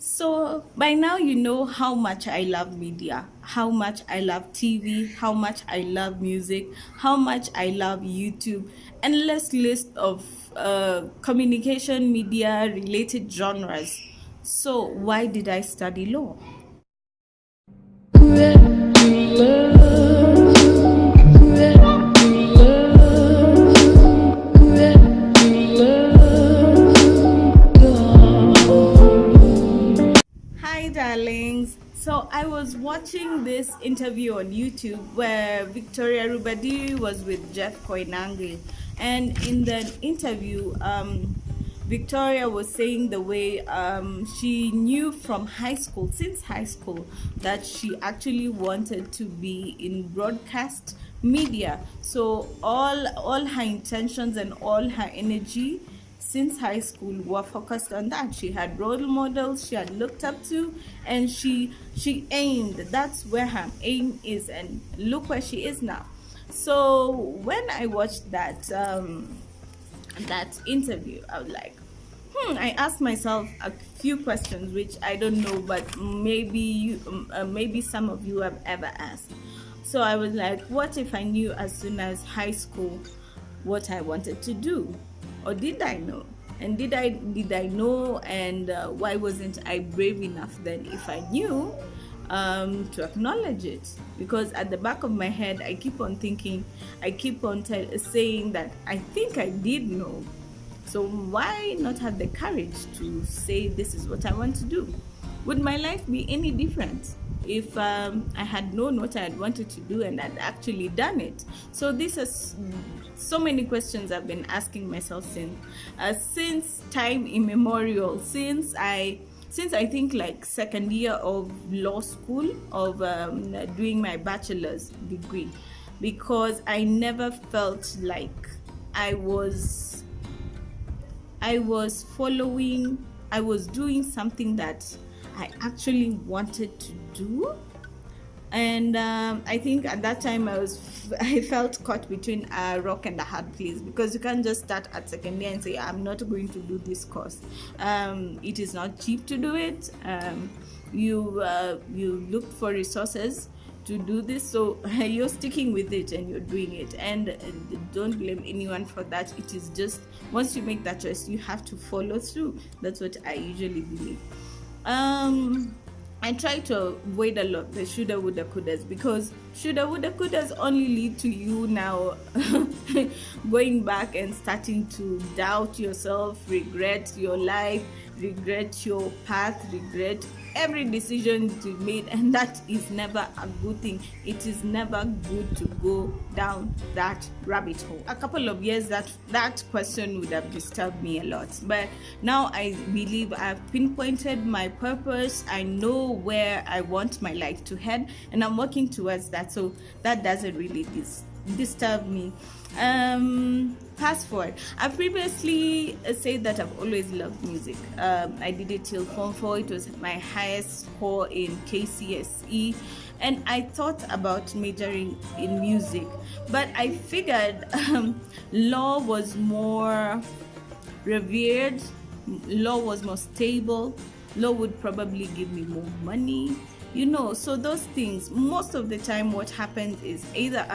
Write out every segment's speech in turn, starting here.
So by now you know how much I love media, how much I love TV, how much I love music, how much I love YouTube, endless list of communication media related genres. So why did I study law? Hi, darlings. So I was watching this interview on YouTube where Victoria Rubadi was with Jeff Koinange, and in the interview, Victoria was saying the way she knew from high school, since high school, that she actually wanted to be in broadcast media. So all her intentions and all her energy since high school were focused on that. She had role models she had looked up to, and she aimed. That's where her aim is, and look where she is now. So when I watched that interview, I was like, I asked myself a few questions which I don't know, but maybe some of you have ever asked. So I was like, what if I knew as soon as high school what I wanted to do? Or did I know? And did I know? And why wasn't I brave enough then, if I knew, to acknowledge it? Because at the back of my head, I keep on thinking, I keep on saying that I think I did know. So why not have the courage to say this is what I want to do? Would my life be any different if I had known what I had wanted to do and had actually done it? So this is so many questions I've been asking myself since time immemorial, since I think like second year of law school, of doing my bachelor's degree, because I never felt like I was doing something that I actually wanted to do. And I think at that time I felt caught between a rock and a hard place, because you can't just start at second year and say I'm not going to do this course. It is not cheap to do it. You look for resources to do this, so you're sticking with it and you're doing it, and don't blame anyone for that. It is just, once you make that choice, you have to follow through. That's what I usually believe. I try to avoid a lot the shoulda, woulda, couldas, because shoulda, woulda, couldas only lead to you now going back and starting to doubt yourself, regret your life, regret your path, regret every decision you made, and that is never a good thing. It is never good to go down that rabbit hole. A couple of years that question would have disturbed me a lot, but now I believe I've pinpointed my purpose. I know where I want my life to head, and I'm working towards that, so that doesn't really disturb me. Fast forward, I previously said that I've always loved music. I did it till Form 4. It was my highest score in KCSE, and I thought about majoring in music, but I figured law was more revered, law was more stable, law would probably give me more money, so those things. Most of the time what happens is either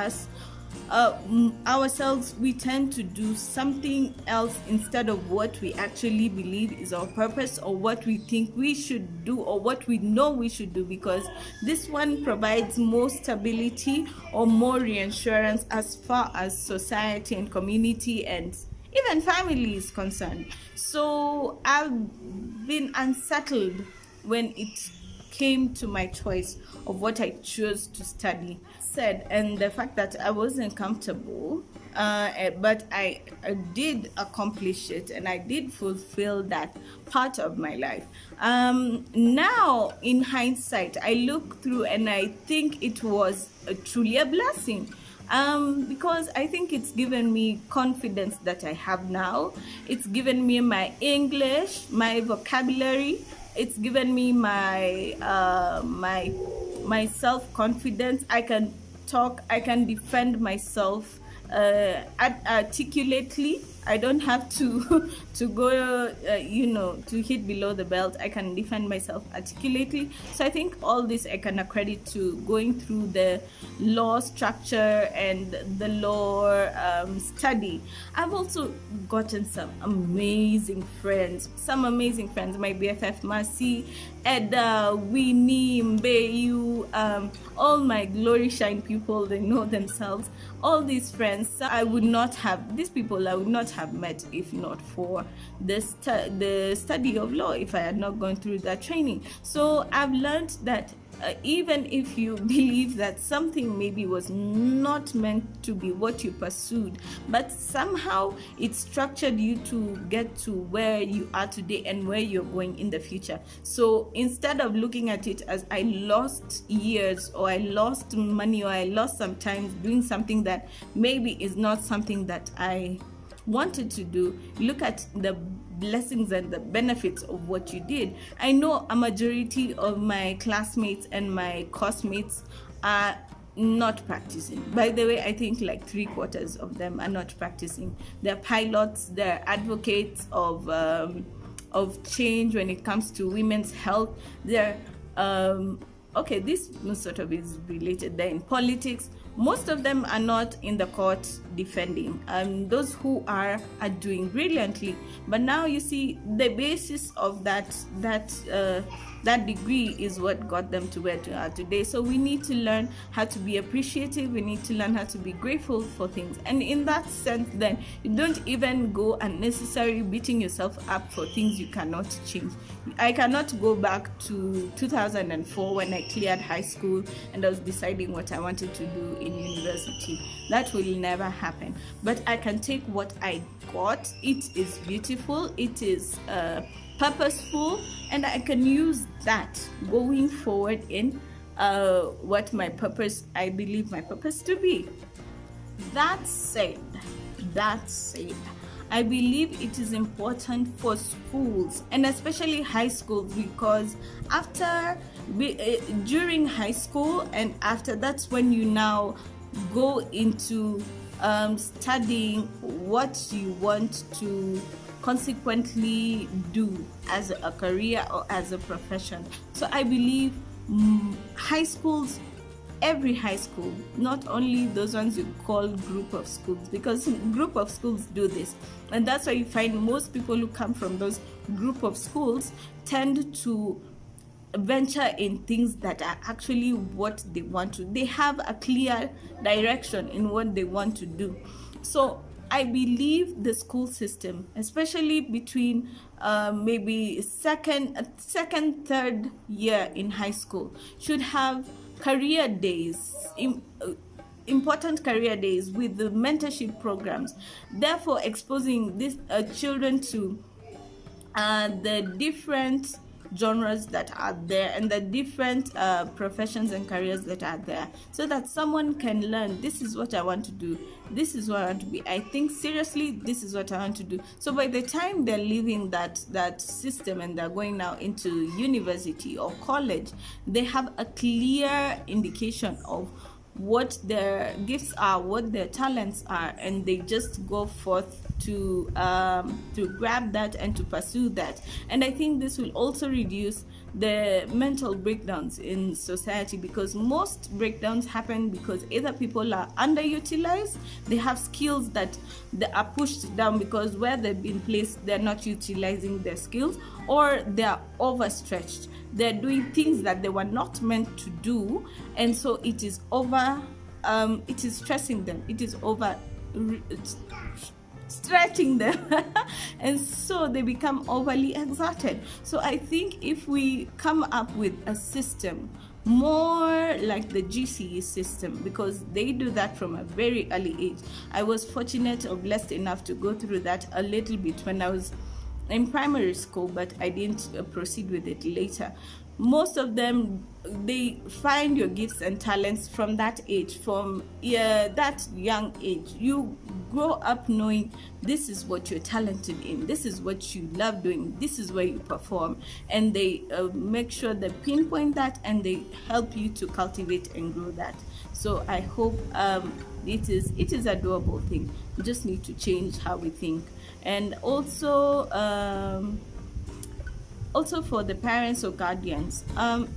ourselves, we tend to do something else instead of what we actually believe is our purpose, or what we think we should do, or what we know we should do, because this one provides more stability or more reassurance as far as society and community and even family is concerned. So I've been unsettled when it came to my choice of what I chose to study. And the fact that I wasn't comfortable, but I did accomplish it, and I did fulfill that part of my life. Now, in hindsight, I look through and I think it was truly a blessing. Because I think it's given me confidence that I have now. It's given me my English, my vocabulary. It's given me my self-confidence. I can talk, I can defend myself articulately. I don't have to to go, to hit below the belt. I can defend myself articulately. So I think all this I can accredit to going through the law structure and the law study. I've also gotten some amazing friends, my BFF Mercy, Edda, Winnie, Mbeyu, all my glory shine people, they know themselves. All these friends, these people I would not have met if not for the study of law, if I had not gone through that training. So I've learned that even if you believe that something maybe was not meant to be what you pursued, but somehow it structured you to get to where you are today and where you're going in the future. So instead of looking at it as I lost years, or I lost money, or I lost some time doing something that maybe is not something that I wanted to do, look at the blessings and the benefits of what you did. I know a majority of my classmates and my course mates are not practicing. By the way, I think like 3/4 of them are not practicing. They're pilots, they're advocates of change when it comes to women's health. They're okay, this sort of is related. They're in politics. Most of them are not in the court defending. Those who are doing brilliantly. But now you see the basis of that degree is what got them to where they are today. So we need to learn how to be appreciative. We need to learn how to be grateful for things. And in that sense, then you don't even go unnecessarily beating yourself up for things you cannot change. I cannot go back to 2004 when I cleared high school and I was deciding what I wanted to do in university. That will never happen. But I can take what I got. It is beautiful. It is purposeful, and I can use that going forward in what I believe my purpose to be. That said, I believe it is important for schools, and especially high schools, because during high school and after, that's when you now go into studying what you want to consequently do as a career or as a profession. So I believe high schools, every high school, not only those ones you call group of schools, because group of schools do this, and that's why you find most people who come from those group of schools tend to venture in things that are actually what they want to. They have a clear direction in what they want to do. So I believe the school system, especially between maybe second, third year in high school, should have career days, important career days with the mentorship programs, therefore exposing these children to the different genres that are there and the different professions and careers that are there, so that someone can learn, this is what I want to do, this is what I want to be, I think seriously, this is what I want to do. So by the time they're leaving that system and they're going now into university or college, they have a clear indication of what their gifts are, what their talents are, and they just go forth to grab that and to pursue that. And I think this will also reduce the mental breakdowns in society, because most breakdowns happen because either people are underutilized, they have skills that they are pushed down because where they've been placed they're not utilizing their skills, or they are overstretched, they're doing things that they were not meant to do, and so it is stressing them, it is stretching them and so they become overly exerted. So I think if we come up with a system more like the GCE system, because they do that from a very early age. I was fortunate or blessed enough to go through that a little bit when I was in primary school, but I didn't proceed with it later. Most of them, they find your gifts and talents from that age, from that young age. You grow up knowing this is what you're talented in, this is what you love doing, this is where you perform, and they make sure they pinpoint that and they help you to cultivate and grow that. So I hope it is a doable thing. We just need to change how we think. And also for the parents or guardians,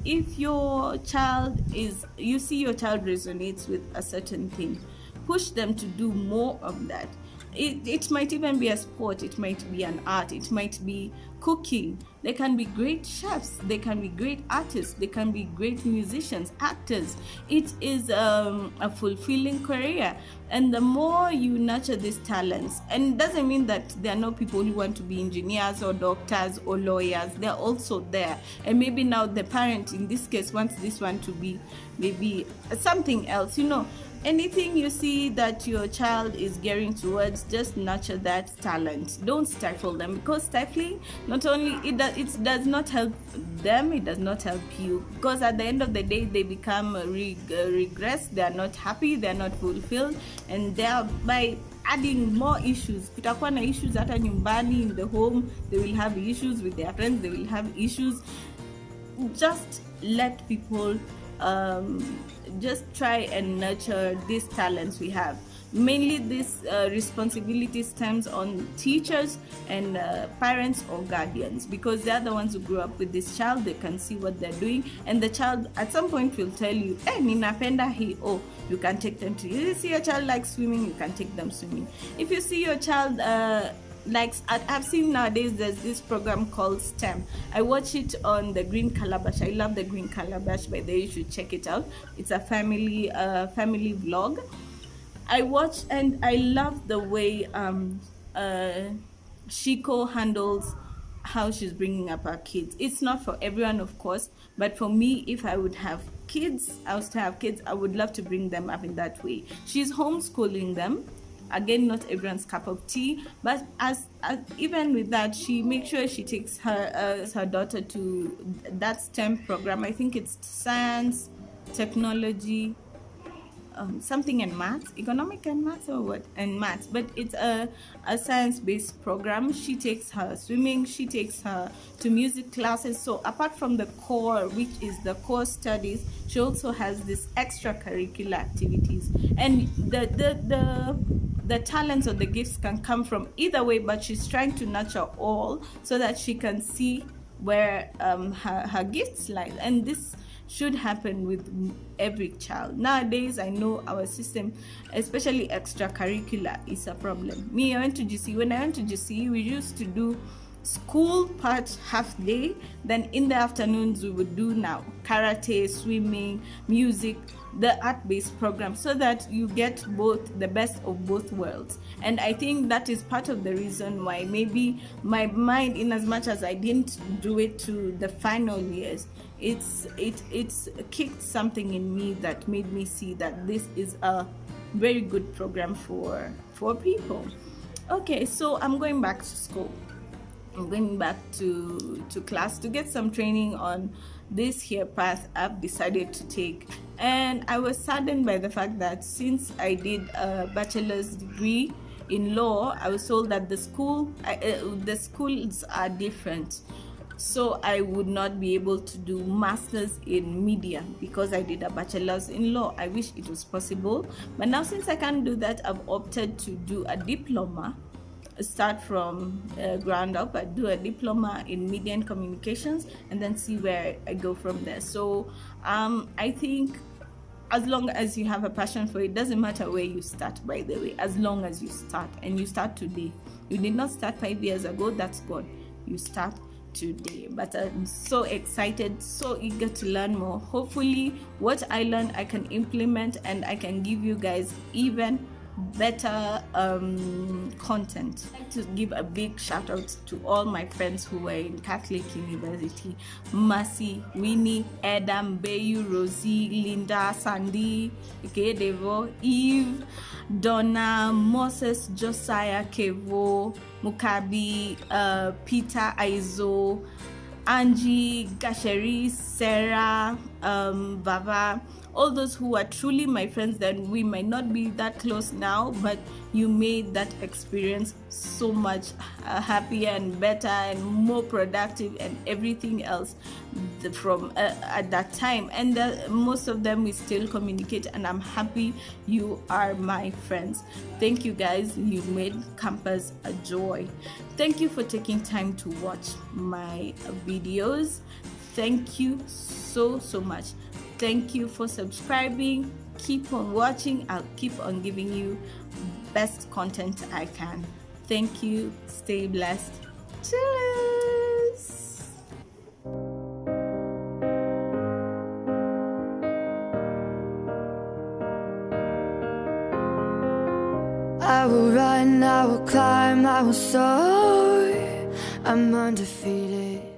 if you see your child resonates with a certain thing, push them to do more of that. It might even be a sport, it might be an art, it might be cooking. They can be great chefs, they can be great artists, they can be great musicians, actors. It is a fulfilling career, and the more you nurture these talents, and it doesn't mean that there are no people who want to be engineers or doctors or lawyers. They're also there, and maybe now the parent in this case wants this one to be maybe something else. Anything you see that your child is gearing towards, just nurture that talent. Don't stifle them, because stifling, not only it does not help them, it does not help you, because at the end of the day they become regress. They are not happy, they are not fulfilled, and thereby adding more issues. Kutakuwa na issues hata nyumbani, in the home. They will have issues with their friends, they will have issues. Just let people just try and nurture these talents we have. Mainly this responsibility stems on teachers and parents or guardians, because they're the ones who grew up with this child. They can see what they're doing, and the child at some point will tell you, hey, ninapenda hii. Oh, you can take them to, you see your child likes swimming, you can take them swimming. If you see your child I've seen nowadays there's this program called STEM. I watch it on the Green Calabash. I love the Green Calabash, by the way, you should check it out. It's a family vlog. I watch, and I love the way Shiko handles how she's bringing up her kids. It's not for everyone, of course, but for me, if I would have kids, I would love to bring them up in that way. She's homeschooling them. Again, not everyone's cup of tea, but as even with that, she makes sure she takes her daughter to that STEM program. I think it's science, technology, something in maths, economic and maths, or what, and maths, but it's a science-based program. She takes her swimming, she takes her to music classes. So apart from the core, which is the core studies, she also has this extracurricular activities, and the talents or the gifts can come from either way, but she's trying to nurture all so that she can see where her gifts lie. And this should happen with every child. Nowadays, I know our system, especially extracurricular, is a problem. Me, I went to GC. When I went to GC, we used to do school part half day, then in the afternoons we would do now karate, swimming, music, the art-based program, so that you get both, the best of both worlds. And I think that is part of the reason why maybe my mind, in as much as I didn't do it to the final years, it's kicked something in me that made me see that this is a very good program for people. Okay, so I'm going back to school. I'm going back to class to get some training on this here path I've decided to take. And I was saddened by the fact that since I did a bachelor's degree in law, I was told that the schools are different. So I would not be able to do masters in media because I did a bachelor's in law. I wish it was possible. But now, since I can't do that, I've opted to do a diploma. Start from ground up. I do a diploma in media and communications, and then see where I go from there. So I think as long as you have a passion for it, doesn't matter where you start, by the way, as long as you start, and you start today. You did not start 5 years ago, that's good. You start today. But I'm so excited, so eager to learn more. Hopefully what I learned I can implement, and I can give you guys even better content. I'd like to give a big shout out to all my friends who were in Catholic University: Mercy, Winnie, Adam, Bayu, Rosie, Linda, Sandy, Devo, Eve, Donna, Moses, Josiah, Kevo, Mukabi, Peter, Aizo, Angie, Gasheri, Sarah, Bava, all those who are truly my friends, then we might not be that close now, but you made that experience so much happier and better and more productive and everything else from at that time. And most of them we still communicate, and I'm happy you are my friends. Thank you guys, you made campus a joy. Thank you for taking time to watch my videos. Thank you so much. Thank you for subscribing. Keep on watching. I'll keep on giving you best content I can. Thank you. Stay blessed. Cheers. I will run, I will climb, I will soar. I'm undefeated.